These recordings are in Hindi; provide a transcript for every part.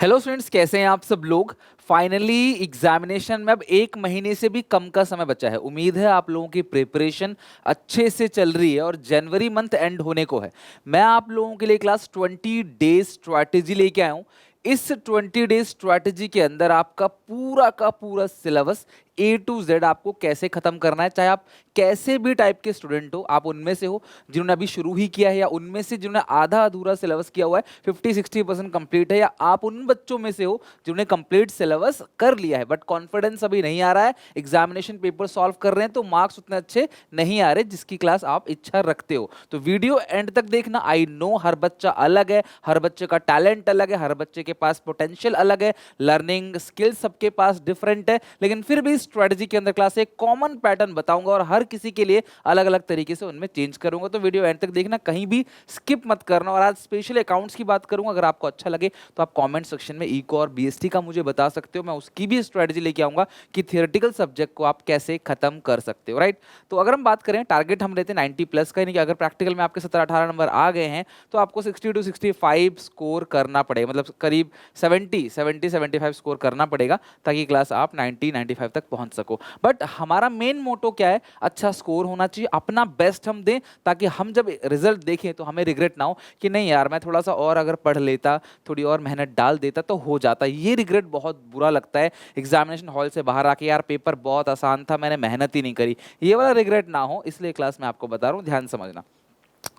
हेलो स्टूडेंट्स, कैसे हैं आप सब लोग। फाइनली एग्जामिनेशन में अब एक महीने से भी कम का समय बचा है। उम्मीद है आप लोगों की प्रिपरेशन अच्छे से चल रही है और जनवरी मंथ एंड होने को है। मैं आप लोगों के लिए क्लास 20 डेज स्ट्रैटेजी लेके आया हूं। इस 20 डेज स्ट्रैटेजी के अंदर आपका पूरा का पूरा सिलेबस A to Z आपको कैसे खत्म करना है, चाहे आप कैसे भी टाइप के स्टूडेंट हो, आप उनमें से हो जिन्होंने अभी शुरू ही किया है या उनमें से जिन्होंने आधा अधूरा सिलेबस किया हुआ है, 50-60% कंप्लीट है, या आप उन बच्चों में से हो जिन्होंने कंप्लीट सिलेबस कर लिया है बट कॉन्फिडेंस अभी नहीं आ रहा है, एग्जामिनेशन पेपर सॉल्व कर रहे हैं तो मार्क्स उतने अच्छे नहीं आ रहे जिसकी क्लास आप इच्छा रखते हो। तो वीडियो एंड तक देखना। आई नो हर बच्चा अलग है, हर बच्चे का टैलेंट अलग है, हर बच्चे के पास पोटेंशियल अलग है, लर्निंग स्किल सबके पास डिफरेंट है, लेकिन फिर भी स्ट्रेटजी के अंदर क्लास एक कॉमन पैटर्न बताऊंगा और हर किसी के लिए अलग अलग तरीके से उनमें चेंज करूंगा। तो वीडियो एंड तक देखना, कहीं भी स्किप मत करना। और आज स्पेशली अकाउंट्स की बात करूंगा, अगर आपको अच्छा लगे तो आप कमेंट सेक्शन में इको और बीएसटी का मुझे बता सकते हो, मैं उसकी भी स्ट्रेटजी लेके आऊंगा कि थियोरेटिकल सब्जेक्ट को आप कैसे खत्म कर सकते हो। राइट, तो अगर हम बात करें टारगेट हम लेते हैं 90+ का, यानी कि अगर प्रैक्टिकल में आपके 17-18 नंबर आ गए हैं तो आपको 60 to 65 स्कोर करना पड़ेगा, मतलब करीब 70-75 स्कोर करना पड़ेगा ताकि क्लास आप 90-95 तक पहुंच सको। बट हमारा मेन मोटो क्या है, अच्छा स्कोर होना चाहिए, अपना बेस्ट हम दें ताकि हम जब रिजल्ट देखें तो हमें रिग्रेट ना हो कि नहीं यार मैं थोड़ा सा और अगर पढ़ लेता, थोड़ी और मेहनत डाल देता तो हो जाता। ये रिग्रेट बहुत बुरा लगता है एग्जामिनेशन हॉल से बाहर आके, यार पेपर बहुत आसान था, मैंने मेहनत ही नहीं करी। ये वाला रिग्रेट ना हो, इसलिए क्लास में आपको बता रहा हूँ, ध्यान समझना।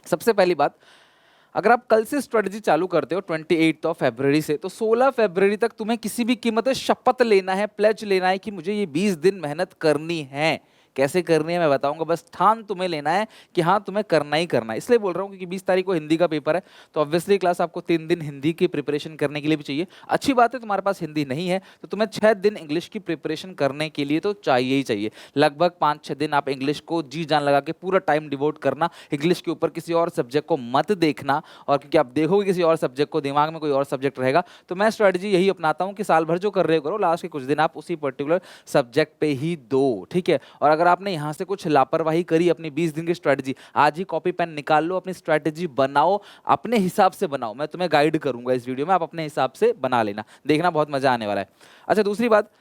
सबसे पहली बात, अगर आप कल से स्ट्रेटजी चालू करते हो 28 फरवरी से, तो 16 फरवरी तक तुम्हें किसी भी कीमत पे शपथ लेना है, प्लेज लेना है कि मुझे ये 20 दिन मेहनत करनी है। कैसे करनी है मैं बताऊंगा, बस ठान तुम्हें लेना है कि हाँ तुम्हें करना ही करना है। इसलिए बोल रहा हूँ क्योंकि 20 तारीख को हिंदी का पेपर है, तो ऑब्वियसली क्लास आपको 3 दिन हिंदी की प्रिपरेशन करने के लिए भी चाहिए। अच्छी बात है तुम्हारे पास हिंदी नहीं है तो तुम्हें 6 दिन इंग्लिश की प्रिपरेशन करने के लिए तो चाहिए ही चाहिए। लगभग 5-6 दिन आप इंग्लिश को जी जान लगा के पूरा टाइम डिवोट करना, इंग्लिश के ऊपर किसी और सब्जेक्ट को मत देखना। और क्योंकि आप देखोगे किसी और सब्जेक्ट को, दिमाग में कोई और सब्जेक्ट रहेगा, तो मैं स्ट्रेटजी यही अपनाता हूँ कि साल भर जो कर रहे हो करो, लास्ट के कुछ दिन आप उसी पर्टिकुलर सब्जेक्ट पे ही दो, ठीक है। और अगर आपने यहाँ से कुछ लापरवाही करी, अपनी 20 दिन की स्ट्रेटजी आज ही कॉपी पेन निकाल लो, अपनी स्ट्रेटजी बनाओ, अपने हिसाब से बनाओ। मैं तुम्हें गाइड करूंगा इस वीडियो में, आप अपने हिसाब से बना लेना, देखना बहुत मजा आने वाला है। अच्छा, दूसरी बात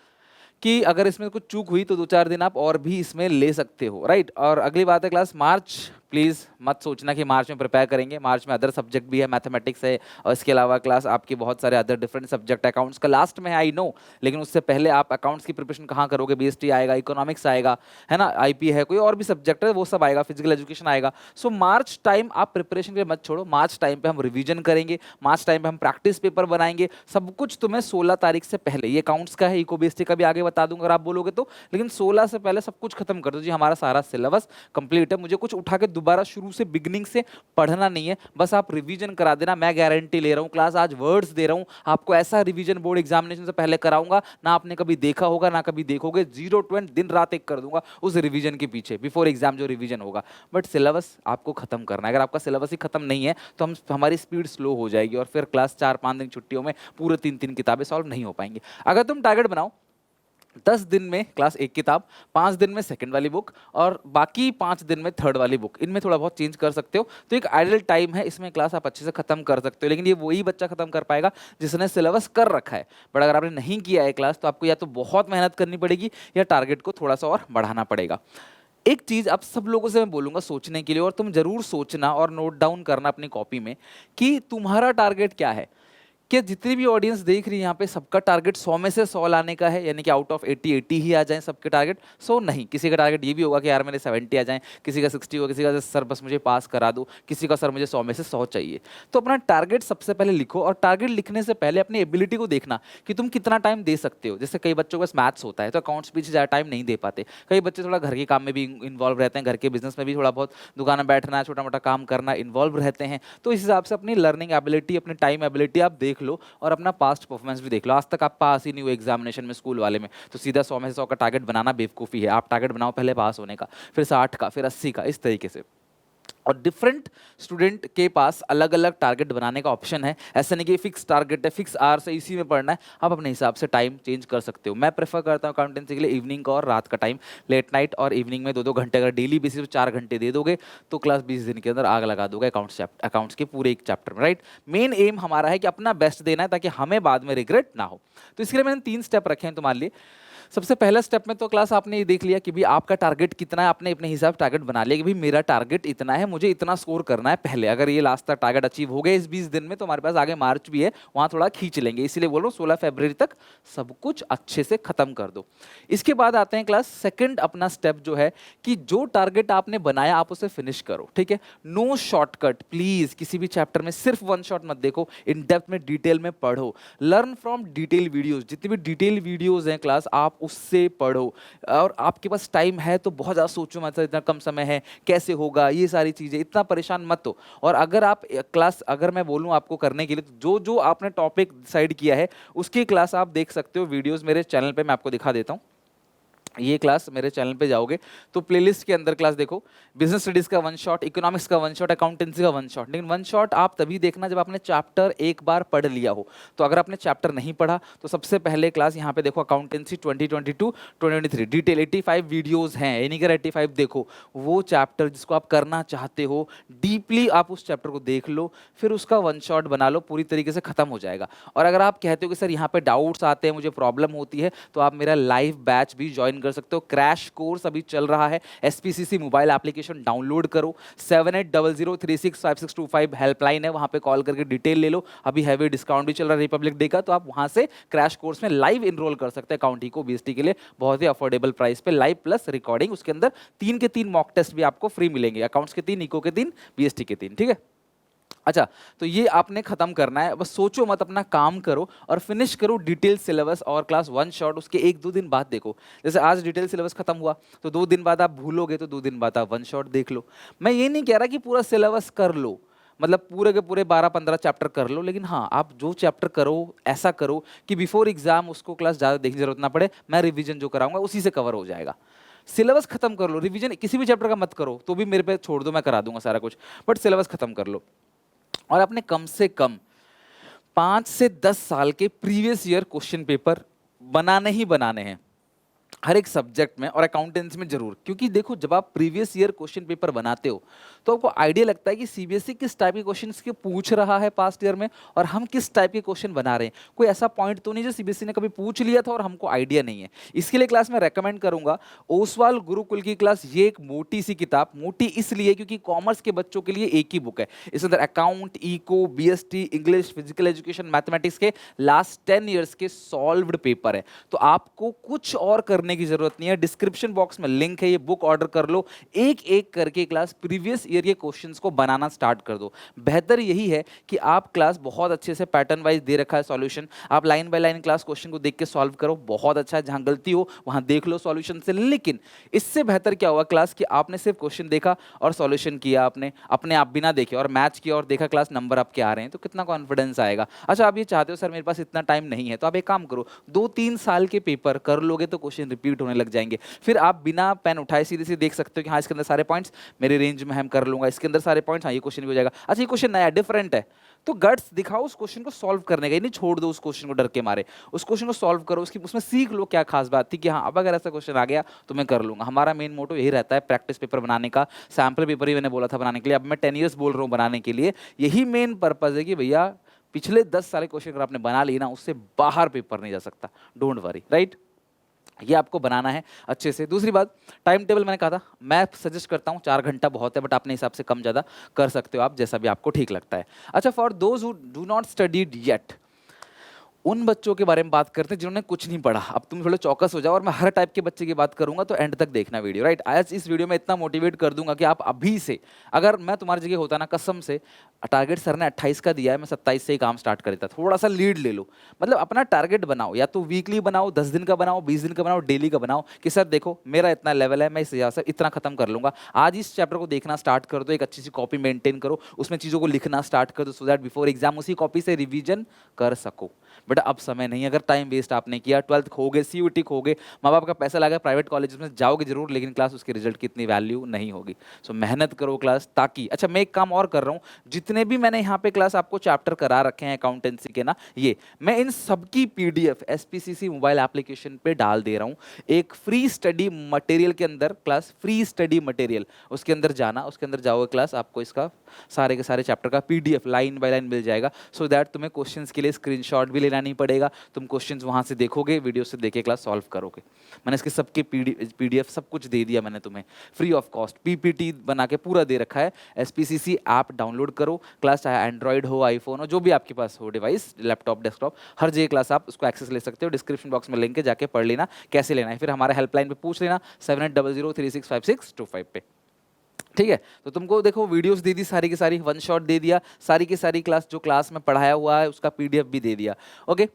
कि अगर इसमें कुछ चूक हुई तो 2-4 दिन आप और भी इसमें ले सकते हो। राइट, और अगली बात है क्लास मार्च, प्लीज़ मत सोचना कि मार्च में प्रिपेयर करेंगे। मार्च में अदर सब्जेक्ट भी है, मैथमेटिक्स है, और इसके अलावा क्लास आपके बहुत सारे अदर डिफरेंट सब्जेक्ट, अकाउंट्स का लास्ट में है आई नो, लेकिन उससे पहले आप अकाउंट्स की प्रिपरेशन कहाँ करोगे, बीएसटी आएगा, इकोनॉमिक्स आएगा, है ना, आईपी है, कोई और भी सब्जेक्ट है वो सब आएगा, फिजिकल एजुकेशन आएगा। सो मार्च टाइम आप प्रिपरेशन के लिए मत छोड़ो, मार्च टाइम पे हम रिवीजन करेंगे, मार्च टाइम पे हम प्रैक्टिस पेपर बनाएंगे, सब कुछ तुम्हें 16 तारीख से पहले, ये अकाउंट्स का है, इको बीएसटी का भी आगे बता दूंगा अगर आप बोलोगे तो, लेकिन 16 से पहले सब कुछ खत्म कर दो जी, हमारा सारा सिलेबस कंप्लीट है। मुझे कुछ उठा के दोबारा शुरू से बिगनिंग से पढ़ना नहीं है, बस आप रिवीजन करा देना। मैं गारंटी ले रहा हूँ, क्लास आज वर्ड्स दे रहा हूँ आपको, ऐसा रिवीजन बोर्ड एग्जामिनेशन से पहले कराऊंगा ना आपने कभी देखा होगा ना कभी देखोगे। 0 to 20 दिन रात एक कर दूंगा उस रिवीजन के पीछे, बिफोर एग्जाम जो रिवीजन होगा। बट सिलेबस आपको खत्म करना है, अगर आपका सिलेबस ही खत्म नहीं है तो हमारी स्पीड स्लो हो जाएगी और फिर क्लास 4-5 दिन छुट्टियों में पूरे 3-3 किताबें सॉल्व नहीं हो पाएंगी। अगर तुम टारगेट बनाओ 10 दिन में क्लास एक किताब, 5 दिन में सेकंड वाली बुक, और बाकी 5 दिन में थर्ड वाली बुक, इनमें थोड़ा बहुत चेंज कर सकते हो, तो एक आइडियल टाइम है, इसमें क्लास आप अच्छे से खत्म कर सकते हो। लेकिन ये वही बच्चा खत्म कर पाएगा जिसने सिलेबस कर रखा है। बट अगर आपने नहीं किया है क्लास तो आपको या तो बहुत मेहनत करनी पड़ेगी या टारगेट को थोड़ा सा और बढ़ाना पड़ेगा। एक चीज आप सब लोगों से मैं बोलूंगा सोचने के लिए, और तुम जरूर सोचना और नोट डाउन करना अपनी कॉपी में कि तुम्हारा टारगेट क्या है। कि जितनी भी ऑडियंस देख रही है यहाँ पे, सबका टारगेट 100 में से 100 लाने का है, यानी कि आउट ऑफ 80 ही आ जाएं सबके टारगेट। सो नहीं, किसी का टारगेट ये भी होगा कि यार मेरे 70 आ जाएं, किसी का 60 होगा, किसी का सर बस मुझे पास करा दो, किसी का सर मुझे 100 में से 100 चाहिए। तो अपना टारगेट सबसे पहले लिखो, और टारगेट लिखने से पहले अपनी एबिलिटी को देखना कि तुम कितना टाइम दे सकते हो। जैसे कई बच्चों के पास मैथ्स होता है तो अकाउंट्स पीछे ज़्यादा टाइम नहीं दे पाते, कई बच्चे थोड़ा घर के काम में भी इन्वॉल्व रहते हैं, घर के बिजनेस में भी थोड़ा बहुत दुकान में बैठना, छोटा मोटा काम करना, इन्वॉल्व रहते हैं। तो इस हिसाब से अपनी लर्निंग एबिलिटी, अपनी टाइम एबिलिटी आप देख लो, और अपना पास्ट परफॉर्मेंस भी देख लो। आज तक आप पास ही नहीं हुए एग्जामिनेशन में स्कूल वाले में, तो सीधा 100 में से 100 का टारगेट बनाना बेवकूफ़ी है। आप टारगेट बनाओ पहले पास होने का, फिर 60 का, फिर 80 का, इस तरीके से। और डिफरेंट स्टूडेंट के पास अलग अलग टारगेट बनाने का ऑप्शन है। ऐसा नहीं कि फिक्स टारगेट है, फिक्स आवर्स है, इसी में पढ़ना है। आप अपने हिसाब से टाइम चेंज कर सकते हो। मैं प्रेफर करता हूँ अकाउंटेंसी के लिए इवनिंग का और रात का टाइम, लेट नाइट और इवनिंग में 2-2 घंटे। अगर डेली बेसिस पे 4 घंटे दे दोगे तो क्लास 20 दिन के अंदर आग लगा दोगे अकाउंट्स के पूरे एक चैप्टर में, राइट। मेन एम हमारा है कि अपना बेस्ट देना है ताकि हमें बाद में रिग्रेट ना हो। तो इसके लिए मैंने 3 स्टेप रखे हैं तुम्हारे लिए। सबसे पहला स्टेप में तो क्लास आपने ये देख लिया कि भी आपका टारगेट कितना है, आपने अपने हिसाब टारगेट बना लिया कि भी मेरा टारगेट इतना है, मुझे इतना स्कोर करना है पहले। अगर ये लास्ट तक टारगेट अचीव हो गए इस 20 दिन में तो हमारे पास आगे मार्च भी है, वहां थोड़ा खींच लेंगे। इसीलिए बोल रहा हूँ 16 फरवरी तक सब कुछ अच्छे से खत्म कर दो। इसके बाद आते हैं क्लास सेकंड अपना स्टेप जो है कि जो टारगेट आपने बनाया आप उसे फिनिश करो, ठीक है। नो शॉर्टकट प्लीज, किसी भी चैप्टर में सिर्फ वन शॉट मत देखो, इन डेप्थ में डिटेल में पढ़ो। लर्न फ्रॉम डिटेल वीडियोस, जितनी भी डिटेल वीडियोस हैं क्लास आप उससे पढ़ो। और आपके पास टाइम है तो बहुत ज़्यादा सोचो मत, इतना कम समय है कैसे होगा, ये सारी चीज़ें इतना परेशान मत हो। और अगर आप क्लास, अगर मैं बोलूँ आपको करने के लिए तो जो जो आपने टॉपिक डिसाइड किया है उसकी क्लास आप देख सकते हो वीडियोस मेरे चैनल पे, मैं आपको दिखा देता हूँ। ये क्लास मेरे चैनल पे जाओगे तो प्लेलिस्ट के अंदर क्लास देखो, बिजनेस स्टडीज का वन शॉट, इकोनॉमिक्स का वन शॉट, अकाउंटेंसी का वन शॉट। लेकिन वन शॉट आप तभी देखना जब आपने चैप्टर एक बार पढ़ लिया हो। तो अगर आपने चैप्टर नहीं पढ़ा तो सबसे पहले क्लास यहाँ पे देखो, अकाउंटेंसी 2022-2023 डिटेल 85 वीडियोज हैं, यानी कि 85 देखो। वो चैप्टर जिसको आप करना चाहते हो डीपली आप उस चैप्टर को देख लो, फिर उसका वन शॉट बना लो, पूरी तरीके से खत्म हो जाएगा। और अगर आप कहते हो कि सर यहाँ पे डाउट्स आते हैं, मुझे प्रॉब्लम होती है, तो आप मेरा लाइव बैच भी ज्वाइन कर सकते हो। क्रैश कोर्स अभी चल रहा है, एसपीसीसी मोबाइल एप्लीकेशन डाउनलोड करो, 7800365625 हेल्पलाइन है, वहां पे कॉल करके डिटेल ले लो। अभी हैवी डिस्काउंट भी चल रहा है रिपब्लिक डे का, तो आप वहां से क्रैश कोर्स में लाइव इनरोल कर सकते हैं। अकाउंट को बीएसटी के लिए बहुत ही अफोर्डेबल प्राइस पे, लाइव प्लस रिकॉर्डिंग। उसके अंदर 3 के 3 मॉक टेस्ट भी आपको फ्री मिलेंगे, अकाउंट्स के 3, इको के 3, बीएसटी के 3, ठीक है। अच्छा, तो ये आपने खत्म करना है, बस सोचो मत, अपना काम करो और फिनिश करो डिटेल सिलेबस और क्लास वन शॉट। उसके 1-2 दिन बाद देखो, जैसे आज डिटेल सिलेबस खत्म हुआ तो 2 दिन बाद आप भूलोगे तो 2 दिन बाद आप वन शॉट देख लो। मैं ये नहीं कह रहा कि पूरा सिलेबस कर लो, मतलब पूरे के पूरे 12-15 चैप्टर कर लो, लेकिन हाँ आप जो चैप्टर करो ऐसा करो कि बिफोर एग्जाम उसको क्लास ज़्यादा देखने की जरूरत ना पड़े। मैं रिवीजन जो कराऊंगा उसी से कवर हो जाएगा। सिलेबस खत्म कर लो, रिवीजन किसी भी चैप्टर का मत करो तो भी मेरे पे छोड़ दो, मैं करा दूंगा सारा कुछ, बट सिलेबस खत्म कर लो। और आपने कम से कम 5 से 10 साल के प्रीवियस ईयर क्वेश्चन पेपर बनाने ही बनाने हैं हर एक सब्जेक्ट में, और अकाउंटेंसी में जरूर। क्योंकि देखो जब आप प्रीवियस ईयर क्वेश्चन पेपर बनाते हो तो आपको आइडिया लगता है कि सीबीएसई किस टाइप के क्वेश्चंस के पूछ रहा है पास्ट ईयर में, और हम किस टाइप के क्वेश्चन बना रहे हैं। कोई ऐसा पॉइंट तो नहीं जो सीबीएसई ने कभी पूछ लिया था और हमको आइडिया नहीं है। इसके लिए क्लास में रेकमेंड करूंगा ओसवाल गुरुकुल की क्लास। ये एक मोटी सी किताब, मोटी इसलिए क्योंकि कॉमर्स के बच्चों के लिए एक ही बुक है। इसके अंदर account, eco, BST, English, physical education, mathematics के लास्ट 10 ईयर्स के सॉल्व्ड पेपर है। तो आपको कुछ और करने की जरूरत नहीं है, डिस्क्रिप्शन बॉक्स में लिंक है, ये बुक ऑर्डर कर लो। एक एक करके क्लास प्रीवियस ईयर के क्वेश्चंस को बनाना स्टार्ट कर दो। बेहतर यही है कि आप क्लास बहुत अच्छे से पैटर्न वाइज दे रखा है सॉल्यूशन, आप line by line class question को देख के सॉल्व करो, बहुत अच्छा है। जहां गलती हो वहां देख लो सॉल्यूशन से। लेकिन इससे बेहतर क्या हुआ क्लास कि आपने सिर्फ क्वेश्चन देखा और सॉल्यूशन किया, आपने अपने आप बिना देखे और मैच किया और देखा क्लास नंबर आपके आ रहे हैं, तो कितना कॉन्फिडेंस आएगा। अच्छा, आप ये चाहते हो सर मेरे पास इतना टाइम नहीं है, तो आप एक काम करो, 2-3 साल के पेपर कर लोगे तो क्वेश्चन रिपीट होने लग जाएंगे। फिर आप बिना पेन उठाए सीधे सीधे देख सकते हो कि हाँ इसके अंदर सारे पॉइंट्स मेरे रेंज में, हम कर लूंगा, इसके अंदर सारे पॉइंट्स, हाँ ये क्वेश्चन भी हो जाएगा। अच्छा, ये क्वेश्चन नया डिफरेंट है, तो गट्स दिखाओ उस क्वेश्चन को सॉल्व करने का, ये नहीं छोड़ दो उस क्वेश्चन को डर के मारे। उस क्वेश्चन को सॉल्व करो, उसकी उसमें सीख लो क्या खास बात थी कि हाँ अब अगर ऐसा क्वेश्चन आ गया तो मैं कर लूंगा। हमारा मेन मोटो यही रहता है प्रैक्टिस पेपर बनाने का, सैम्पल पेपर ही मैंने बोला था बनाने के लिए, अब मैं 10 ईयर्स बोल रहा हूँ बनाने के लिए। यही मेन पर्पज है कि भैया पिछले 10 साल क्वेश्चन अगर आपने बना लिए ना, उससे बाहर पेपर नहीं जा सकता। Don't worry, right. ये आपको बनाना है अच्छे से। दूसरी बात, टाइम टेबल मैंने कहा था, मैं सजेस्ट करता हूँ 4 घंटा बहुत है, बट अपने हिसाब से कम ज़्यादा कर सकते हो आप, जैसा भी आपको ठीक लगता है। अच्छा, for those who do not studied yet, उन बच्चों के बारे में बात करते हैं जिन्होंने कुछ नहीं पढ़ा। अब तुम थोड़े चौकस हो जाओ, और मैं हर टाइप के बच्चे की बात करूंगा, तो एंड तक देखना वीडियो, राइट। आज इस वीडियो में इतना मोटिवेट कर दूंगा कि आप अभी से, अगर मैं तुम्हारी जगह होता ना, कसम से, टारगेट सर ने 28 का दिया है, मैं 27 से ही काम स्टार्ट कर देता। थोड़ा सा लीड ले लो, मतलब अपना टारगेट बनाओ, या तो वीकली बनाओ, 10 दिन का बनाओ, 20 दिन का बनाओ, डेली का बनाओ, कि सर देखो मेरा इतना लेवल है, मैं इस हिसाब से इतना खत्म कर लूंगा। आज इस चैप्टर को देखना स्टार्ट कर दो, एक अच्छी सी कॉपी मेंटेन करो, उसमें चीज़ों को लिखना स्टार्ट कर दो, सो दैट बिफोर एग्जाम उसी कॉपी से रिविजन कर सको। बट अब समय नहीं, अगर टाइम वेस्ट आपने किया, 12th खो गए, CUT खो गए, माँ बाप का पैसा लगा, प्राइवेट कॉलेज में जाओगे जरूर, लेकिन क्लास उसके रिजल्ट की इतनी वैल्यू नहीं होगी। सो मेहनत करो क्लास, ताकि अच्छा मैं एक काम और कर रहा हूँ, जितने भी मैंने यहाँ पे क्लास आपको चैप्टर करा रखे हैं अकाउंटेंसी के ना, ये मैं इन सबकी PDF SPCC मोबाइल एप्लीकेशन पे डाल दे रहा हूँ। एक फ्री स्टडी मटेरियल के अंदर क्लास, फ्री स्टडी मटेरियल, उसके अंदर जाना, उसके अंदर जाओगे क्लास, आपको इसका सारे के सारे चैप्टर का PDF लाइन बाय लाइन मिल जाएगा, सो दैट तुम्हें क्वेश्चंस के लिए स्क्रीनशॉट भी लेना नहीं पड़ेगा, तुम क्वेश्चंस वहां से देखोगे, वीडियो से देखे क्लास सॉल्व करोगे। मैंने इसके सबके PDF सब कुछ दे दिया मैंने तुम्हें फ्री ऑफ कॉस्ट, PPT बना के पूरा दे रखा है। SPCC ऐप डाउनलोड करो क्लास, चाहे एंड्रॉइड हो, आईफोन हो, जो भी आपके पास हो डिवाइस, लैपटॉप, डेस्कटॉप, हर जगह क्लास आप उसको एक्सेस ले सकते हो। डिस्क्रिप्शन बॉक्स में लिंक है, जाके पढ़ लेना कैसे लेना है, फिर हमारे हेल्पलाइन पे पूछ लेना 7800365625 पे। ठीक है, तो तुमको देखो वीडियोस दे दी सारी की सारी, वन शॉट दे दिया, सारी की सारी क्लास जो क्लास में पढ़ाया हुआ है उसका PDF भी दे दिया। ओके,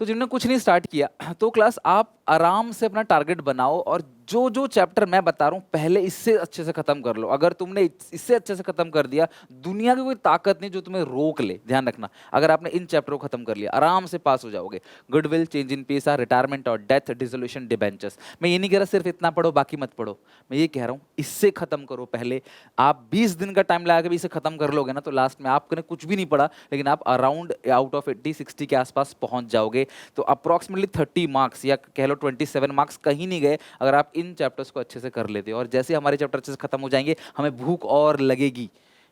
तो जिन्होंने कुछ नहीं स्टार्ट किया, तो क्लास आप आराम से अपना टारगेट बनाओ, और जो जो चैप्टर मैं बता रहा हूँ पहले इससे अच्छे से खत्म कर लो। अगर तुमने इससे अच्छे से खत्म कर दिया, दुनिया की कोई ताकत नहीं जो तुम्हें रोक ले। ध्यान रखना, अगर आपने इन चैप्टरों को खत्म कर लिया, आराम से पास हो जाओगे। Goodwill, change in PESA, retirement और डेथ, डिसोल्यूशन, डिबेंचर्स। मैं ये नहीं कह रहा सिर्फ इतना पढ़ो बाकी मत पढ़ो, मैं ये कह रहा हूँ इससे खत्म करो पहले। आप 20 दिन का टाइम लगा के भी इसे खत्म कर लोगे ना, तो लास्ट में आपने कुछ भी नहीं पढ़ा, लेकिन आप अराउंड आउट ऑफ 80-60 के आसपास पहुंच जाओगे। तो अप्रॉक्सीमेटली 30 मार्क्स या कह लो 27 मार्क्स कहीं नहीं गए, अगर आप इन चैप्टर्स को अच्छे से कर लेते हो। और जैसे हमारे चैप्टर अच्छे से खत्म हो जाएंगे, हमें भूख और लगेगी।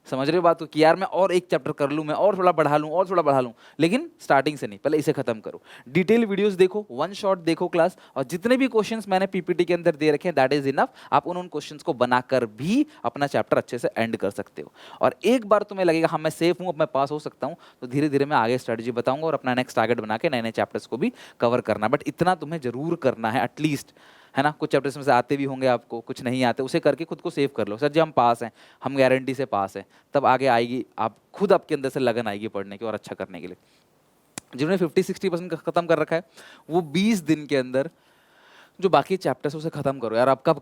समझ रहे हो बात को, कि यार मैं और एक चैप्टर कर लूं, मैं और थोड़ा बढ़ा लूं, और थोड़ा बढ़ा लूं, लेकिन स्टार्टिंग से नहीं, पहले इसे खत्म करो। डिटेल वीडियोस देखो, वन शॉट देखो क्लास, और जितने भी क्वेश्चंस मैंने PPT के अंदर दे रखे हैं, दैट इज इनफ। आप उन क्वेश्चंस को बनाकर भी अपना चैप्टर अच्छे से एंड कर सकते हो। और एक बार तुम्हें लगेगा हाँ मैं सेफ हूं, अब मैं पास हो सकता हूं, तो धीरे धीरे मैं आगे स्ट्रेटजी बताऊंगा और अपना नेक्स्ट टारगेट बना के नए नए चैप्टर्स को भी कवर करना। बट इतना तुम्हें जरूर करना है एटलीस्ट, है ना। कुछ चैप्टर्स में से आते भी होंगे आपको, कुछ नहीं आते, उसे करके खुद को सेव कर लो। सर जी हम पास हैं, हम गारंटी से पास हैं, तब आगे आएगी, आप खुद आपके अंदर से लगन आएगी पढ़ने की और अच्छा करने के लिए। जिन्होंने 50-60% खत्म कर रखा है, वो 20 दिन के अंदर जो बाकी चैप्टर्स उसे खत्म करो यार। आप कब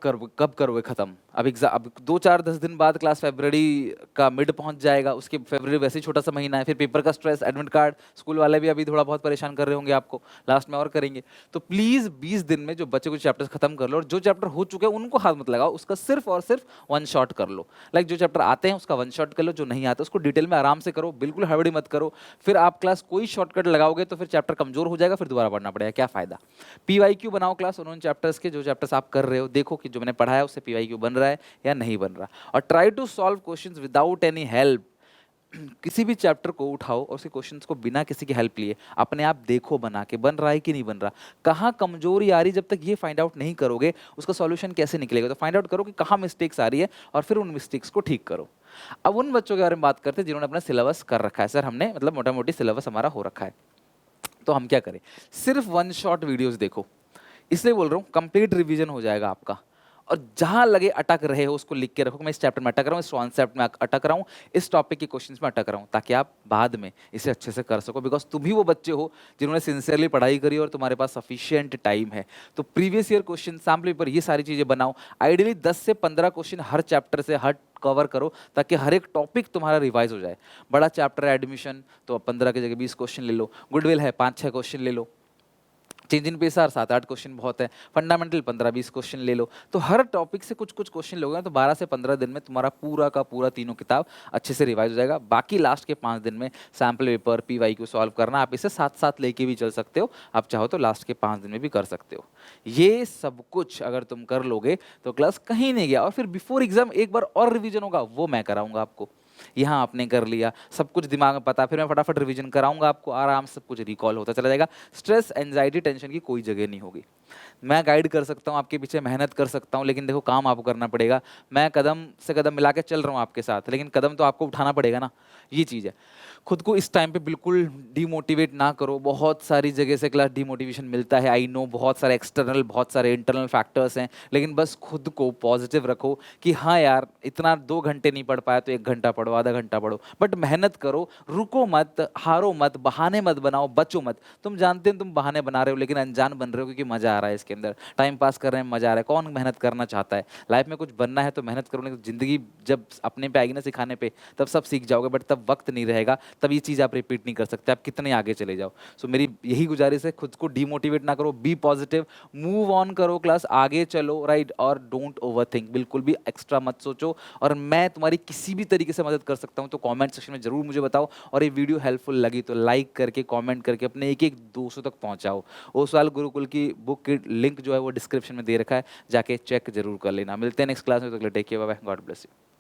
करोगे खत्म? अब एग्जाम, अब 2-4-10 दिन बाद क्लास फरवरी का मिड पहुंच जाएगा, उसके फरवरी वैसे ही छोटा सा महीना है, फिर पेपर का स्ट्रेस, एडमिट कार्ड, स्कूल वाले भी अभी थोड़ा बहुत परेशान कर रहे होंगे आपको, लास्ट में और करेंगे। तो प्लीज़ 20 दिन में जो बच्चे कुछ चैप्टर्स खत्म कर लो, और जो चैप्टर हो चुके हैं उनको हाथ मत लगाओ, उसका सिर्फ और सिर्फ वन शॉट कर लो। लाइक जो चैप्टर आते हैं उसका वन शॉट कर लो, जो नहीं आते उसको डिटेल में आराम से करो, बिल्कुल हड़बड़ी मत करो। फिर आप क्लास कोई शॉर्टकट लगाओगे तो फिर चैप्टर कमजोर हो जाएगा, फिर दोबारा पढ़ना पड़ेगा, क्या फायदा। PYQ बनाओ क्लास उन चैप्टर्स के, जो चैप्टर्स आप कर रहे हो, देखो कि जो मैंने पढ़ाया उससे PYQ बन रहा है या नहीं बन रहा, और try to solve questions without any help. किसी भी चैप्टर को उठाओ और उसके क्वेश्चंस को बिना किसी की हेल्प लिए अपने आप देखो बना के, बन रहा है कि नहीं बन रहा, कहाँ कमजोरी आ रही। जब तक ये फाइंड आउट नहीं करोगे उसका सॉल्यूशन कैसे निकलेगा। तो फाइंड आउट करो कि कहाँ मिस्टेक्स आ रही है और फिर उन मिस्टेक्स को ठीक करो। अब उन बच्चों के बारे में बात करते हैं जिन्होंने अपना सिलेबस कर रखा है। सर हमने मतलब मोटा मोटी सिलेबस हमारा हो रखा है, तो हम क्या करें? सिर्फ वन शॉट वीडियोस देखो। इसलिए बोल रहा हूँ कंप्लीट रिवीजन हो जाएगा आपका। और जहां लगे अटक रहे हो उसको लिख के रखो कि मैं इस चैप्टर में अटक रहा हूँ, इस कॉन्सेप्ट में अटक रहा हूँ, इस टॉपिक के क्वेश्चंस में अटक रहा हूँ, ताकि आप बाद में इसे अच्छे से कर सको। बिकॉज तुम ही वो बच्चे हो जिन्होंने सिंसियरली पढ़ाई करी और तुम्हारे पास सफिशियंट टाइम है। तो previous year question, sample paper, ये सारी चीजें बनाओ। आइडियली 10 से 15 क्वेश्चन हर चैप्टर से हर कवर करो, ताकि हर एक टॉपिक तुम्हारा रिवाइज हो जाए। बड़ा चैप्टर है एडमिशन, तो 15 की जगह 20 क्वेश्चन ले लो। गुडविल है 5-6 क्वेश्चन ले लो। चेंज इन पेसार 7-8 क्वेश्चन बहुत है। फंडामेंटल 15-20 क्वेश्चन ले लो। तो हर टॉपिक से कुछ कुछ क्वेश्चन लोगे ना, तो 12 से 15 दिन में तुम्हारा पूरा का पूरा तीनों किताब अच्छे से रिवाइज हो जाएगा। बाकी लास्ट के 5 दिन में सैम्पल पेपर, PYQ सॉल्व करना, आप इसे साथ साथ लेके भी चल सकते हो। आप चाहो तो लास्ट के 5 दिन में भी कर सकते हो। ये सब कुछ अगर तुम कर लोगे तो क्लास कहीं नहीं गया। और फिर बिफोर एग्जाम एक बार और रिविजन होगा, वो मैं कराऊंगा आपको। यहाँ आपने कर लिया, सब कुछ दिमाग में पता, फिर मैं फटाफट रिवीजन कराऊंगा आपको, आराम से सब कुछ रिकॉल होता चला जाएगा। स्ट्रेस, एंजाइटी, टेंशन की कोई जगह नहीं होगी। मैं गाइड कर सकता हूँ, आपके पीछे मेहनत कर सकता हूँ, लेकिन देखो काम आपको करना पड़ेगा। मैं कदम से कदम मिला के चल रहा हूँ आपके साथ, लेकिन कदम तो आपको उठाना पड़ेगा ना। ये चीज़ है। खुद को इस टाइम पे बिल्कुल डीमोटिवेट ना करो। बहुत सारी जगह से क्लास डीमोटिवेशन मिलता है, आई नो, बहुत सारे एक्सटर्नल, बहुत सारे इंटरनल फैक्टर्स हैं, लेकिन बस खुद को पॉजिटिव रखो कि हाँ यार इतना 2 घंटे नहीं पढ़ पाया तो 1 घंटा पढ़ो, आधा घंटा पढ़ो, बट मेहनत करो, रुको मत, हारो मत, बहाने मत बनाओ, बचो मत। तुम जानते हैं तुम बहाने बना रहे हो, लेकिन अनजान बन रहे हो, क्योंकि मजा आ रहा है इसके अंदर, टाइम पास कर रहे हैं, मजा आ रहा है। कौन मेहनत करना चाहता है? लाइफ में कुछ बनना है तो मेहनत करोगे। तो जिंदगी जब अपने पे आएगी ना सिखाने पे, तब सब सीख जाओगे, बट तब वक्त नहीं रहेगा, तब ये चीज़ आप रिपीट नहीं कर सकते, आप कितने आगे चले जाओ। सो मेरी यही गुजारिश है, खुद को डीमोटिवेट ना करो, बी पॉजिटिव, मूव ऑन करो क्लास, आगे चलो, राइट, और डोंट ओवर थिंक, बिल्कुल भी एक्स्ट्रा मत सोचो। और मैं तुम्हारी किसी भी तरीके से मदद कर सकता हूँ तो कमेंट सेक्शन में जरूर मुझे बताओ, और ये वीडियो हेल्पफुल लगी तो लाइक करके, कमेंट करके अपने एक एक दोस्तों तक पहुंचाओ। ओसवाल गुरुकुल की बुक की लिंक जो है वो डिस्क्रिप्शन में दे रखा है, जाके चेक जरूर कर लेना। मिलते हैं नेक्स्ट क्लास में, तो take care, bye bye, God bless you.